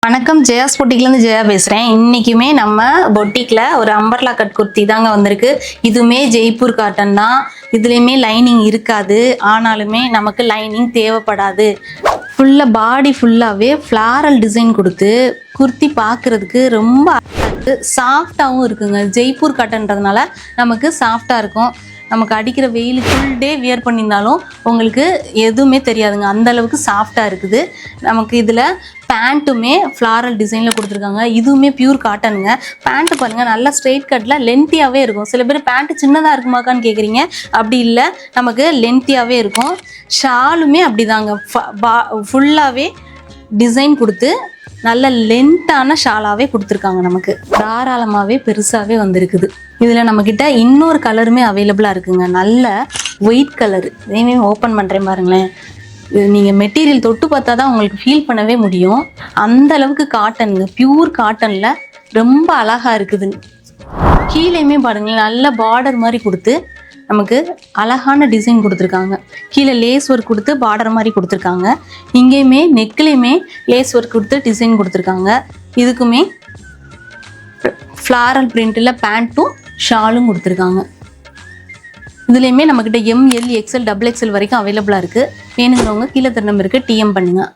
வணக்கம் ஜெயாஸ் பொட்டிக்லேருந்து ஜெயா பேசுகிறேன். இன்றைக்குமே நம்ம பொட்டிக்கில் ஒரு அம்பர்லா கட் குர்த்தி தாங்க வந்திருக்கு. இதுவுமே ஜெய்ப்பூர் காட்டன் தான். இதுலேயுமே லைனிங் இருக்காது, ஆனாலுமே நமக்கு லைனிங் தேவைப்படாது. ஃபுல்லாக பாடி ஃபுல்லாகவே ஃப்ளாரல் டிசைன் கொடுத்து குர்த்தி பார்க்குறதுக்கு ரொம்ப சாஃப்டாகவும் இருக்குங்க. ஜெய்ப்பூர் காட்டன்றதுனால நமக்கு சாஃப்டாக இருக்கும். நமக்கு அடிக்கிற வெயில் ஃபுல் டே வியர் பண்ணியிருந்தாலும் உங்களுக்கு எதுவுமே தெரியாதுங்க, அந்த அளவுக்கு சாஃப்டாக இருக்குது. நமக்கு இதில் பேண்ட்டுமே ஃப்ளாரல் டிசைனில் கொடுத்துருக்காங்க. இதுவுமே பியூர் காட்டனுங்க. பேண்ட்டு பாருங்கள், நல்லா ஸ்ட்ரெயிட் கட்டில் லென்த்தியாகவே இருக்கும். சில பேர் பேண்ட்டு சின்னதாக இருக்குமாக்கான்னு கேட்குறீங்க, அப்படி இல்லை, நமக்கு லென்த்தியாகவே இருக்கும். ஷாலுமே அப்படி தாங்க, ஃபுல்லாகவே டிசைன் கொடுத்து நல்ல லென்த்தான ஷாலாகவே கொடுத்துருக்காங்க. நமக்கு தாராளமாகவே பெருசாகவே வந்திருக்குது. இதில் நம்மக்கிட்ட இன்னொரு கலருமே அவைலபிளாக இருக்குங்க, நல்ல ஒயிட் கலர். இதையுமே ஓப்பன் பண்ணுறேன் பாருங்களேன். இது நீங்கள் மெட்டீரியல் தொட்டு பார்த்தா தான் உங்களுக்கு ஃபீல் பண்ணவே முடியும். அந்த அளவுக்கு காட்டனுங்க, பியூர் காட்டனில் ரொம்ப அழகாக இருக்குது. கீழேயுமே பாருங்களேன், நல்ல பார்டர் மாதிரி கொடுத்து நமக்கு அழகான டிசைன் கொடுத்துருக்காங்க. கீழே லேஸ் ஒர்க் கொடுத்து பார்டர் மாதிரி கொடுத்துருக்காங்க. இங்கேயுமே நெக்லேயுமே லேஸ் ஒர்க் கொடுத்து டிசைன் கொடுத்துருக்காங்க. இதுக்குமே ஃப்ளாரல் பிரிண்டில் பேண்ட்டும் ஷாலும் கொடுத்துருக்காங்க. இதுலேயுமே நம்மக்கிட்ட எம்எல், எக்ஸ்எல், XXL வரைக்கும் அவைலபிளாக இருக்குது. வேணுங்கிறவங்க கீழே நம்பருக்கு டிஎம் பண்ணுங்கள்.